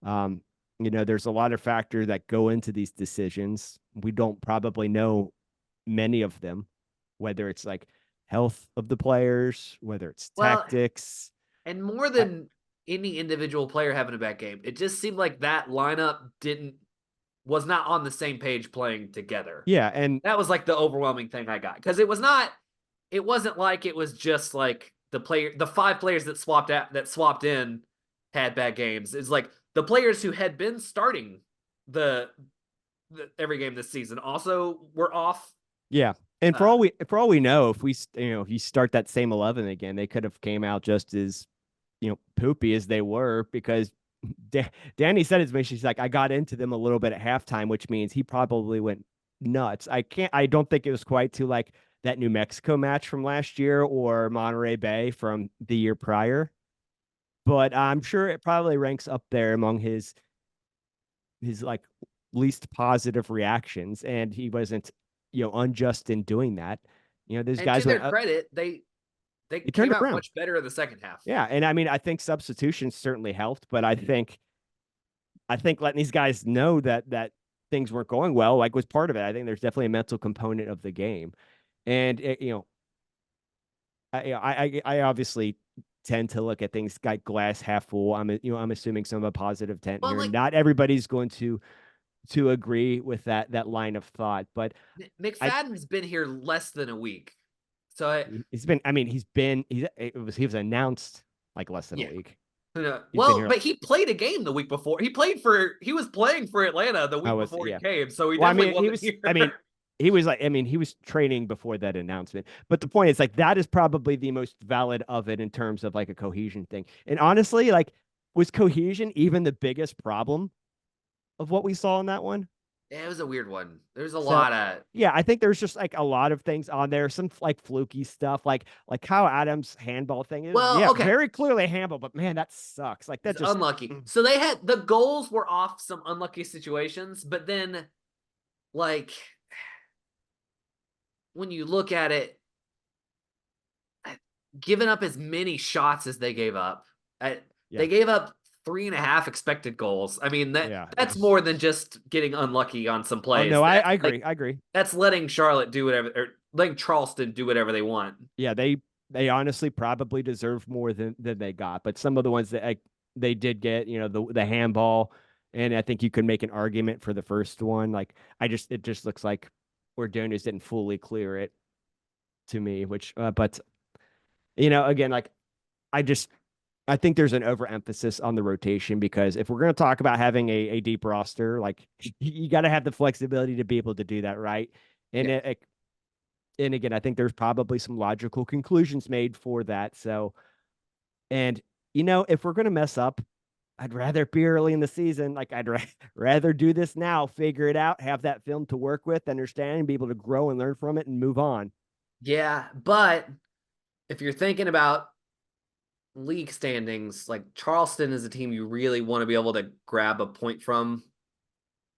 Speaker 2: Um, there's a lot of factors that go into these decisions. We don't probably know many of them, whether it's like health of the players, whether it's
Speaker 1: Well,
Speaker 2: tactics.
Speaker 1: and more
Speaker 2: I,
Speaker 1: than any individual player having a bad game, it just seemed like that lineup didn't was not on the same page playing together.
Speaker 2: yeah, and
Speaker 1: That was like the overwhelming thing I got because it wasn't like it was just like the five players that swapped in had bad games. It's like the players who had been starting the, every game this season also were off.
Speaker 2: yeah, and
Speaker 1: Uh,
Speaker 2: for all we know, if we if you start that same 11 again, they could have came out just as poopy as they were because Danny said it to me. She's like, I got into them a little bit at halftime, which means he probably went nuts. I don't think it was quite to like that New Mexico match from last year or Monterey Bay from the year prior, but I'm sure it probably ranks up there among his like least positive reactions. And he wasn't, unjust in doing that. Those
Speaker 1: and to
Speaker 2: guys
Speaker 1: their
Speaker 2: went up,
Speaker 1: credit, they
Speaker 2: he turned
Speaker 1: came
Speaker 2: it
Speaker 1: out
Speaker 2: around.
Speaker 1: much better in the second half.
Speaker 2: Yeah. And I mean, I think substitutions certainly helped, but I think letting these guys know that things weren't going well, like was part of it. I think there's definitely a mental component of the game. And I obviously tend to look at things like glass half full. I'm assuming some of a positive tent
Speaker 1: Well,
Speaker 2: here.
Speaker 1: like
Speaker 2: Not everybody's going to agree with that line of thought, but I
Speaker 1: McFadden's been here less than a week, so
Speaker 2: he's been. I mean, he was announced like less than a
Speaker 1: yeah.
Speaker 2: week. He's been
Speaker 1: Well,
Speaker 2: here.
Speaker 1: but he played a game the week before. He was playing for Atlanta the
Speaker 2: I
Speaker 1: week
Speaker 2: was
Speaker 1: before he
Speaker 2: yeah.
Speaker 1: came, so he
Speaker 2: Well, I
Speaker 1: definitely
Speaker 2: mean,
Speaker 1: wasn't here.
Speaker 2: he was like, I mean, he was training before that announcement. But the point is, like, that is probably the most valid of it in terms of like a cohesion thing. And honestly, like, was cohesion even the biggest problem? of what we saw in that one.
Speaker 1: It was a weird one. There's a
Speaker 2: So
Speaker 1: lot of
Speaker 2: yeah, I think there's just like a lot of things on there, some like fluky stuff, like Kyle Adams' handball thing is,
Speaker 1: well,
Speaker 2: yeah,
Speaker 1: okay.
Speaker 2: very clearly a handball, but man, that sucks. Like that
Speaker 1: It's
Speaker 2: just
Speaker 1: unlucky. So they had the goals were off some unlucky situations, but then like when you look at it, giving up as many shots as they gave up,
Speaker 2: yeah,
Speaker 1: they gave up 3.5 expected goals. I mean
Speaker 2: yeah, it
Speaker 1: that's
Speaker 2: was.
Speaker 1: more than just getting unlucky on some
Speaker 2: Oh
Speaker 1: plays.
Speaker 2: no,
Speaker 1: That's
Speaker 2: I
Speaker 1: like
Speaker 2: agree, I agree.
Speaker 1: that's letting Charlotte do whatever, or letting Charleston do whatever they want.
Speaker 2: Yeah, they honestly probably deserve more than they got, but some of the ones that they did get, the handball, and I think you could make an argument for the first one. Like it just looks like Ordonez didn't fully clear it to me, which but again, like I just I think there's an overemphasis on the rotation because if we're going to talk about having a deep roster, like you got to have the flexibility to be able to do that, right? And
Speaker 1: Yeah.
Speaker 2: and again, I think there's probably some logical conclusions made for that. So, and if we're going to mess up, I'd rather it be early in the season. Like rather do this now, figure it out, have that film to work with, understand, and be able to grow and learn from it and move on.
Speaker 1: Yeah, but if you're thinking about league standings, like Charleston is a team you really want to be able to grab a point from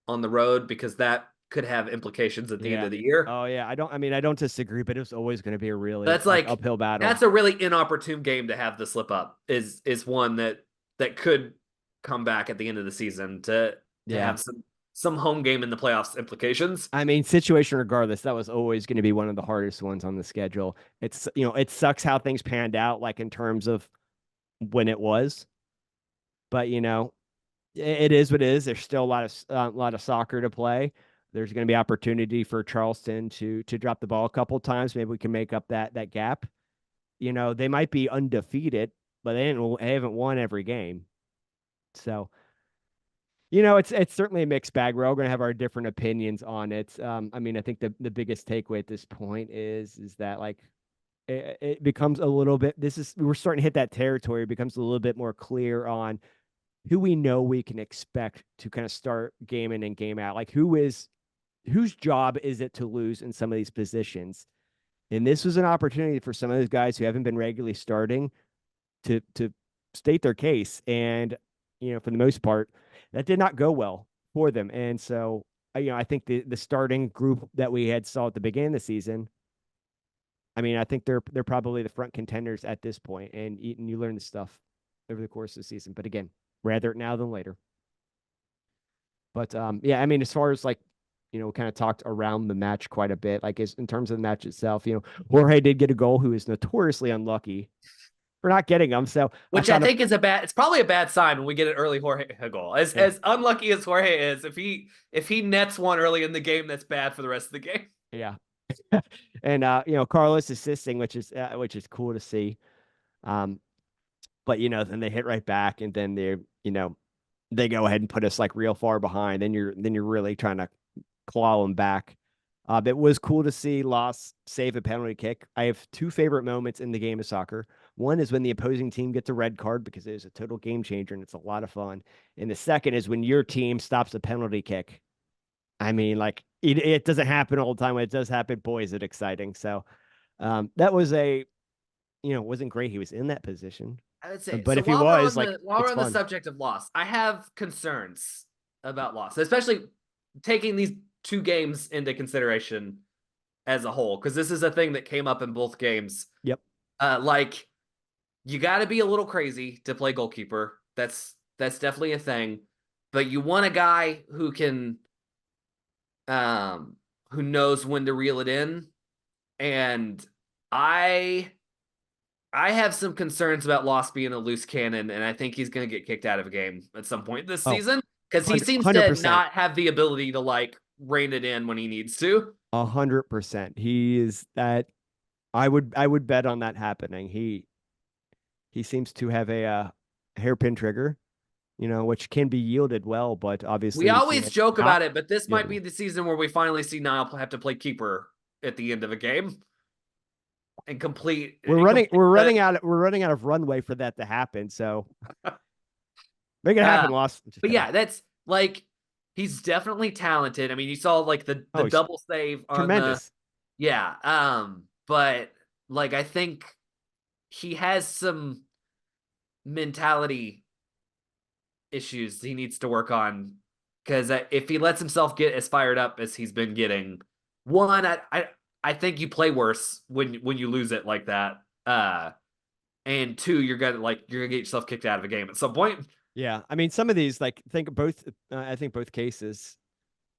Speaker 1: on the road because that could have implications at the end
Speaker 2: Yeah.
Speaker 1: of the year.
Speaker 2: Oh yeah. I don't disagree, but it's always going to be a really
Speaker 1: That's
Speaker 2: like
Speaker 1: like
Speaker 2: uphill battle.
Speaker 1: that's a really inopportune game to have the slip up is one that could come back at the end of the season to
Speaker 2: Yeah.
Speaker 1: have some home game in the playoffs implications.
Speaker 2: I mean, situation regardless, that was always going to be one of the hardest ones on the schedule. It's, it sucks how things panned out, like in terms of when it was, but it is what it is. There's still a lot of soccer to play. There's going to be opportunity for Charleston to drop the ball a couple of times. Maybe we can make up that gap. They might be undefeated, but they haven't won every game. So it's certainly a mixed bag. We're all going to have our different opinions on it. I mean, I think the biggest takeaway at this point is that like it becomes a little bit. We're starting to hit that territory. It becomes a little bit more clear on who we know we can expect to kind of start game in and game out. Like whose job is it to lose in some of these positions? And this was an opportunity for some of those guys who haven't been regularly starting to state their case. And for the most part, that did not go well for them. And so, I think the starting group that we had saw at the beginning of the season, I mean, I think they're probably the front contenders at this point, and you learn the stuff over the course of the season. But again, rather now than later. But yeah, I mean, as far as like, we kind of talked around the match quite a bit. Like in terms of the match itself, Jorge did get a goal who is notoriously unlucky for not getting them. So I
Speaker 1: Which I
Speaker 2: found a
Speaker 1: think is it's probably a bad sign when we get an early Jorge goal. As
Speaker 2: yeah,
Speaker 1: as unlucky as Jorge is, if he nets one early in the game, that's bad for the rest of the game.
Speaker 2: yeah. And Carlos assisting, which is cool to see. Um, but then they hit right back, and then they go ahead and put us like real far behind. Then you're really trying to claw them back. It was cool to see Loss save a penalty kick. I have two favorite moments in the game of soccer. One is when the opposing team gets a red card because it is a total game changer and it's a lot of fun. And the second is when your team stops a penalty kick. I mean, like it doesn't happen all the time. When it does happen, boy, is it exciting. So that was wasn't great. He was in that position.
Speaker 1: I would say
Speaker 2: But
Speaker 1: so.
Speaker 2: if he
Speaker 1: While we're on
Speaker 2: was, like,
Speaker 1: the while we're
Speaker 2: it's
Speaker 1: on the
Speaker 2: fun.
Speaker 1: subject of loss, I have concerns about loss, especially taking these two games into consideration as a whole, because this is a thing that came up in both games.
Speaker 2: Yep.
Speaker 1: Like you got to be a little crazy to play goalkeeper. That's definitely a thing. But you want a guy who knows when to reel it in. And I I have some concerns about Loss being a loose cannon, and I think he's going to get kicked out of a game at some point this
Speaker 2: Oh,
Speaker 1: season because he seems to
Speaker 2: 100%.
Speaker 1: not have the ability to like rein it in when he needs to.
Speaker 2: 100%. He is that. I would bet on that happening. He seems to have a hairpin trigger, which can be yielded well, but obviously
Speaker 1: We
Speaker 2: we see
Speaker 1: always
Speaker 2: it
Speaker 1: joke
Speaker 2: not
Speaker 1: about it, but this might
Speaker 2: yield
Speaker 1: be
Speaker 2: well.
Speaker 1: the season where we finally see Niall have to play keeper at the end of a game and complete.
Speaker 2: We're running
Speaker 1: complete
Speaker 2: we're
Speaker 1: the,
Speaker 2: running out we're running out of runway for that to happen. So make it
Speaker 1: uh,
Speaker 2: happen, Loss. Just
Speaker 1: but
Speaker 2: kidding.
Speaker 1: yeah, that's like he's definitely talented. I mean, you saw like the
Speaker 2: Oh, he's
Speaker 1: double save on the
Speaker 2: tremendous.
Speaker 1: yeah. But like I think he has some mentality issues he needs to work on because if he lets himself get as fired up as he's been getting, one, I think you play worse when you lose it like that. And two, you're gonna get yourself kicked out of a game at some point.
Speaker 2: Yeah, I mean, some of these, like, think both. I think both cases,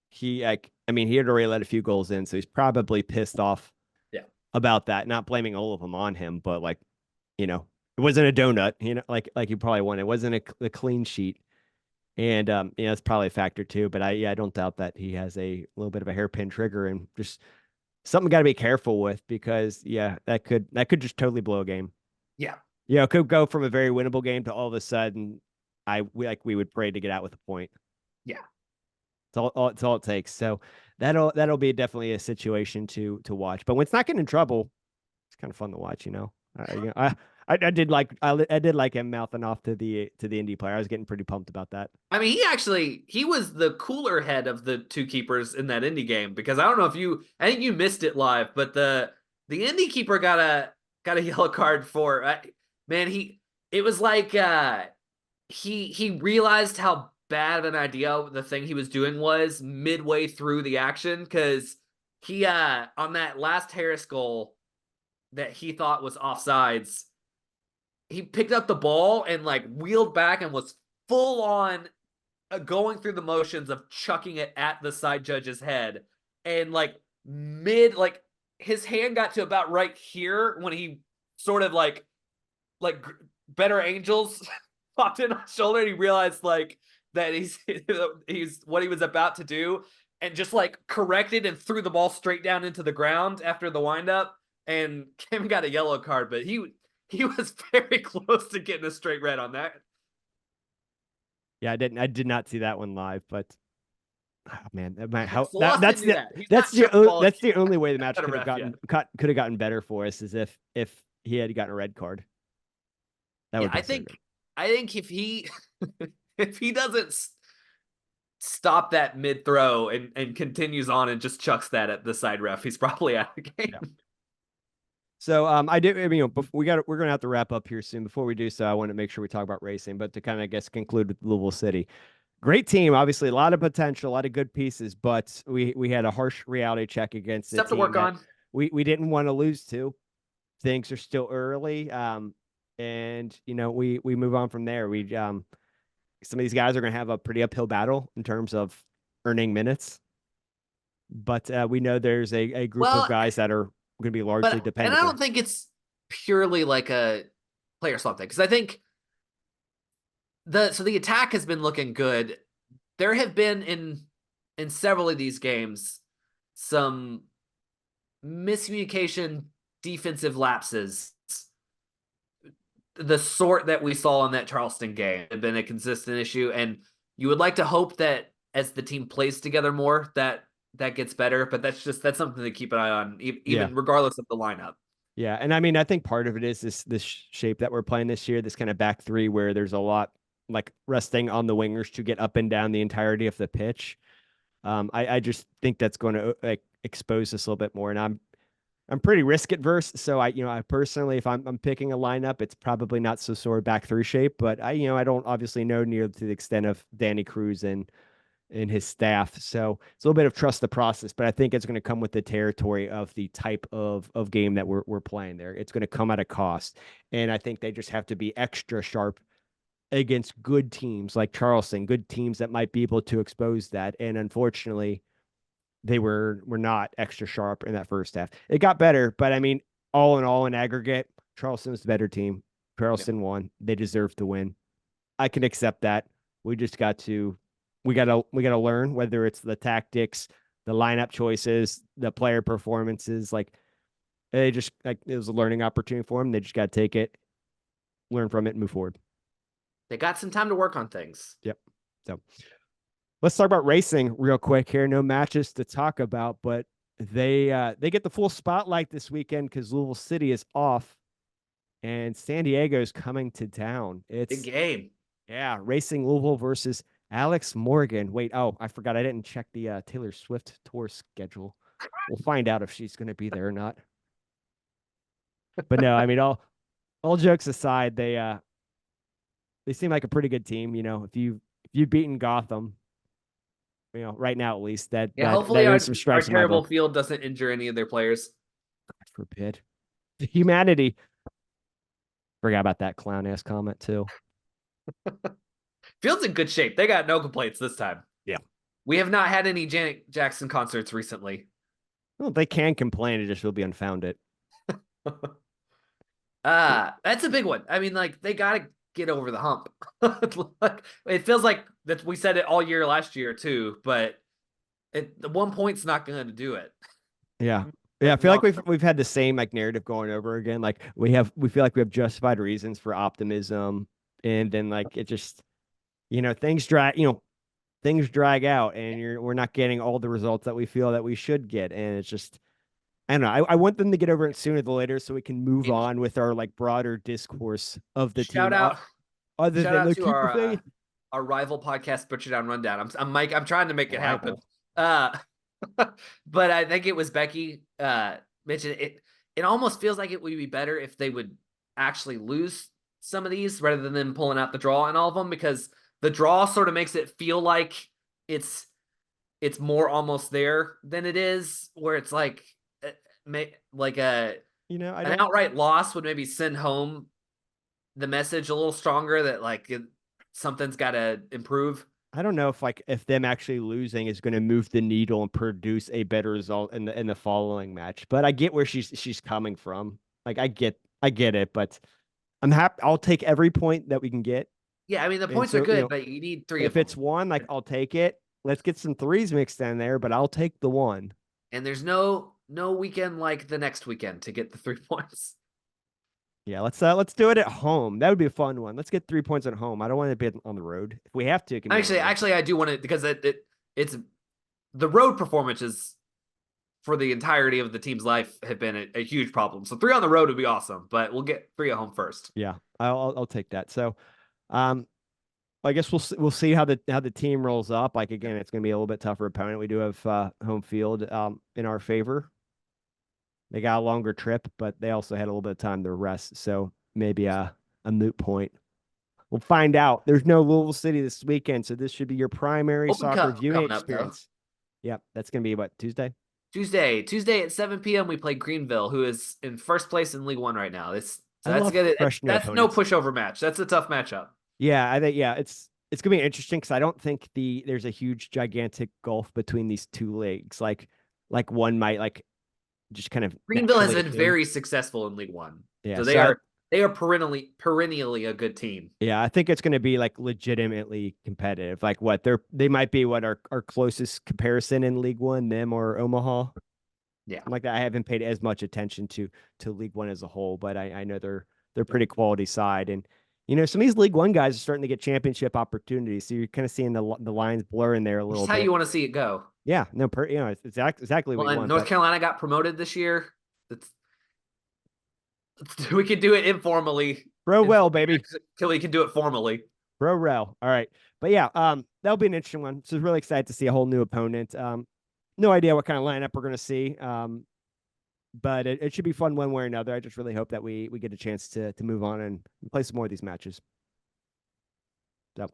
Speaker 2: he like, I mean, he had already let a few goals in, so he's probably pissed off
Speaker 1: Yeah,
Speaker 2: about that. Not blaming all of them on him, but like, it wasn't a donut. Like you probably won. It wasn't a clean sheet, and it's probably a factor too. But I don't doubt that he has a little bit of a hairpin trigger and just something got to be careful with because that could just totally blow a game.
Speaker 1: yeah,
Speaker 2: It could go from a very winnable game to all of a sudden, we would pray to get out with a point.
Speaker 1: yeah.
Speaker 2: It's all it takes. So that'll be definitely a situation to watch. But when it's not getting in trouble, it's kind of fun to watch. I did like him mouthing off to the Indy player. I was getting pretty pumped about that.
Speaker 1: I mean, he was the cooler head of the two keepers in that Indy game because I don't know if I think you missed it live, but the Indy keeper got a yellow card for man. It was like he realized how bad of an idea the thing he was doing was midway through the action because he on that last Harris goal that he thought was offsides, he picked up the ball and like wheeled back and was full on going through the motions of chucking it at the side judge's head. And like like his hand got to about right here when he sort of like better angels popped in on his shoulder and he realized like that he's what he was about to do and just like corrected and threw the ball straight down into the ground after the windup. And Kim got a yellow card, but he was very close to getting a straight red on that.
Speaker 2: Yeah, I did not see that one live, but oh, man, how
Speaker 1: Lawson knew that. He's not
Speaker 2: that's the only way the match
Speaker 1: a ref yet.
Speaker 2: could have gotten better for us is if he had gotten a red card. That
Speaker 1: Yeah,
Speaker 2: would be so good.
Speaker 1: I think if he if he doesn't stop that mid throw and continues on and just chucks that at the side ref, he's probably out of the game.
Speaker 2: Yeah. So we're gonna have to wrap up here soon. Before we do so, I want to make sure we talk about racing, but to kind of I guess conclude with Louisville City. Great team, obviously a lot of potential, a lot of good pieces, but we had a harsh reality check against a
Speaker 1: Stuff to
Speaker 2: team
Speaker 1: work
Speaker 2: that
Speaker 1: on.
Speaker 2: we didn't want to lose to. Things are still early, and we move on from there. Some of these guys are going to have a pretty uphill battle in terms of earning minutes, but we know there's a group of
Speaker 1: Well,
Speaker 2: guys that are going to be largely
Speaker 1: and I
Speaker 2: dependable.
Speaker 1: don't think it's purely like a player slump thing because I think the attack has been looking good. There have been in several of these games some miscommunication, defensive lapses, the sort that we saw in that Charleston game have been a consistent issue. And you would like to hope that as the team plays together more, that gets better. But that's something to keep an eye on,
Speaker 2: Yeah.
Speaker 1: even regardless of the lineup.
Speaker 2: Yeah, and I mean, I think part of it is this shape that we're playing this year, this kind of back three where there's a lot like resting on the wingers to get up and down the entirety of the pitch. I just think that's going to like expose us a little bit more, and I'm pretty risk adverse, so I personally, if I'm picking a lineup, it's probably not so sore back three shape, but I don't obviously know near to the extent of Danny Cruz and his staff. So it's a little bit of trust the process, but I think it's going to come with the territory of the type of game that we're playing there. It's going to come at a cost. And I think they just have to be extra sharp against good teams like Charleston, good teams that might be able to expose that. And unfortunately, they were not extra sharp in that first half. It got better, but I mean, all in all, in aggregate, Charleston was the better team. Charleston won. They deserved to win. I can accept that. We just got to we gotta learn whether it's the tactics, the lineup choices, the player performances. Like they just like it was a learning opportunity for them. They just got to take it, learn from it, and move forward.
Speaker 1: They got some time to work on things.
Speaker 2: Yep. So let's talk about racing real quick here. No matches to talk about, but they get the full spotlight this weekend because Louisville City is off and San Diego is coming to town.
Speaker 1: Big
Speaker 2: It's
Speaker 1: game.
Speaker 2: yeah, Racing Louisville versus Alex Morgan. Wait, oh, I forgot. I didn't check the Taylor Swift tour schedule. We'll find out if she's going to be there or not. But no, I mean, all jokes aside, they seem like a pretty good team. If you've beaten Gotham, right now at least, that
Speaker 1: Yeah,
Speaker 2: that
Speaker 1: hopefully
Speaker 2: that
Speaker 1: our
Speaker 2: earns some
Speaker 1: our
Speaker 2: stripes in my
Speaker 1: terrible
Speaker 2: book.
Speaker 1: field doesn't injure any of their players.
Speaker 2: God forbid. Humanity. Forgot about that clown ass comment too.
Speaker 1: Field's in good shape. They got no complaints this time.
Speaker 2: Yeah.
Speaker 1: We have not had any Janet Jackson concerts recently.
Speaker 2: Well, they can complain. It just will be unfounded.
Speaker 1: That's a big one. I mean, like they gotta get over the hump. It feels like that we said it all year last year too, but the 1 point's not going to do it.
Speaker 2: Yeah. Yeah, I feel like we've had the same like narrative going over again. Like we feel like we have justified reasons for optimism, and then like it just things drag out, and we're not getting all the results that we feel that we should get, and it's just I don't know. I want them to get over it sooner than later so we can move on with our like broader discourse of the
Speaker 1: Shout
Speaker 2: team.
Speaker 1: out,
Speaker 2: Other
Speaker 1: shout
Speaker 2: than
Speaker 1: out
Speaker 2: the
Speaker 1: to
Speaker 2: keep the faith.
Speaker 1: our rival podcast, Butcher Down Rundown. I'm Mike. I'm trying to make it happen.
Speaker 2: Rival.
Speaker 1: But I think it was Becky mentioned it. It almost feels like it would be better if they would actually lose some of these rather than them pulling out the draw in all of them, because the draw sort of makes it feel like it's more almost there than it is, where it's like an outright loss would maybe send home the message a little stronger that like something's got to improve.
Speaker 2: I don't know if them actually losing is going to move the needle and produce a better result in the following match. But I get where she's coming from. Like I get it, but I'm happy. I'll take every point that we can get.
Speaker 1: Yeah, I mean the points are good, but you need three.
Speaker 2: If it's one, like I'll take it. Let's get some threes mixed in there, but I'll take the one.
Speaker 1: And there's no weekend like the next weekend to get the 3 points.
Speaker 2: Yeah, let's do it at home. That would be a fun one. Let's get 3 points at home. I don't want to be on the road. If we have to, it can
Speaker 1: actually, I do want it because it's the road performances for the entirety of the team's life have been a huge problem. So 3 on the road would be awesome, but we'll get 3 at home first.
Speaker 2: Yeah, I'll take that. So, I guess we'll see how the team rolls up. Like again, it's going to be a little bit tougher opponent. We do have home field in our favor. They got a longer trip, but they also had a little bit of time to rest. So maybe a moot point. We'll find out. There's no Louisville City this weekend, so this should be your primary
Speaker 1: Open
Speaker 2: soccer
Speaker 1: Cup
Speaker 2: viewing experience. Yep, that's going to be what, Tuesday?
Speaker 1: Tuesday at 7 p.m. we play Greenville, who is in first place in League One right now. That's good. That's no pushover match. That's a tough matchup.
Speaker 2: Yeah, I think it's gonna be interesting because I don't think there's a huge gigantic gulf between these two leagues. Like one might just kind of
Speaker 1: Greenville has been very successful in League One.
Speaker 2: Yeah,
Speaker 1: so they are perennially a good team.
Speaker 2: Yeah, I think it's going to be like legitimately competitive. Like they might be our closest comparison in League One, them or Omaha.
Speaker 1: Yeah,
Speaker 2: like that. I haven't paid as much attention to League One as a whole, but I know they're pretty quality side, and some of these League One guys are starting to get championship opportunities. So you're kind of seeing the lines blur in there a little bit.
Speaker 1: How you want to see it go?
Speaker 2: Yeah, no, it's exactly what you want.
Speaker 1: North Carolina got promoted this year. We could do it informally.
Speaker 2: Bro, well, baby.
Speaker 1: Till we can do it formally.
Speaker 2: Bro, rel. All right. But yeah, that'll be an interesting one. So really excited to see a whole new opponent. No idea what kind of lineup we're going to see. But it should be fun one way or another. I just really hope that we get a chance to move on and play some more of these matches. So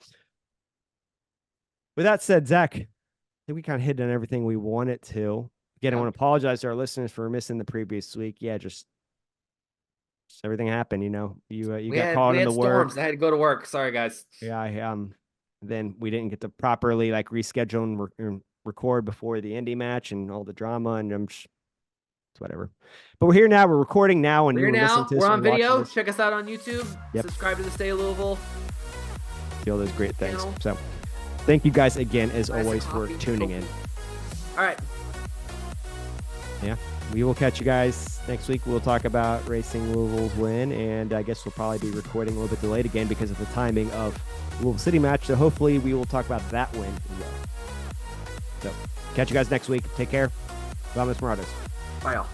Speaker 2: with that said, Zach, I think we kind of hit on everything we wanted to. Again, I want to apologize to our listeners for missing the previous week. Yeah, just everything happened. You got caught in the work.
Speaker 1: I had to go to work. Sorry, guys.
Speaker 2: Yeah, then we didn't get to properly reschedule and record before the Indy match and all the drama, and it's whatever. But we're here now. We're recording now, and
Speaker 1: we're on video. Check us out on YouTube.
Speaker 2: Yep.
Speaker 1: Subscribe to the State of Louisville.
Speaker 2: All those great things. So, thank you guys again, as always, for tuning in.
Speaker 1: All right.
Speaker 2: Yeah, we will catch you guys next week. We'll talk about Racing Louisville's win, and I guess we'll probably be recording a little bit delayed again because of the timing of Louisville City match. So hopefully we will talk about that win as well. So catch you guys next week. Take care. Bye, Miss Morados.
Speaker 1: Bye, all.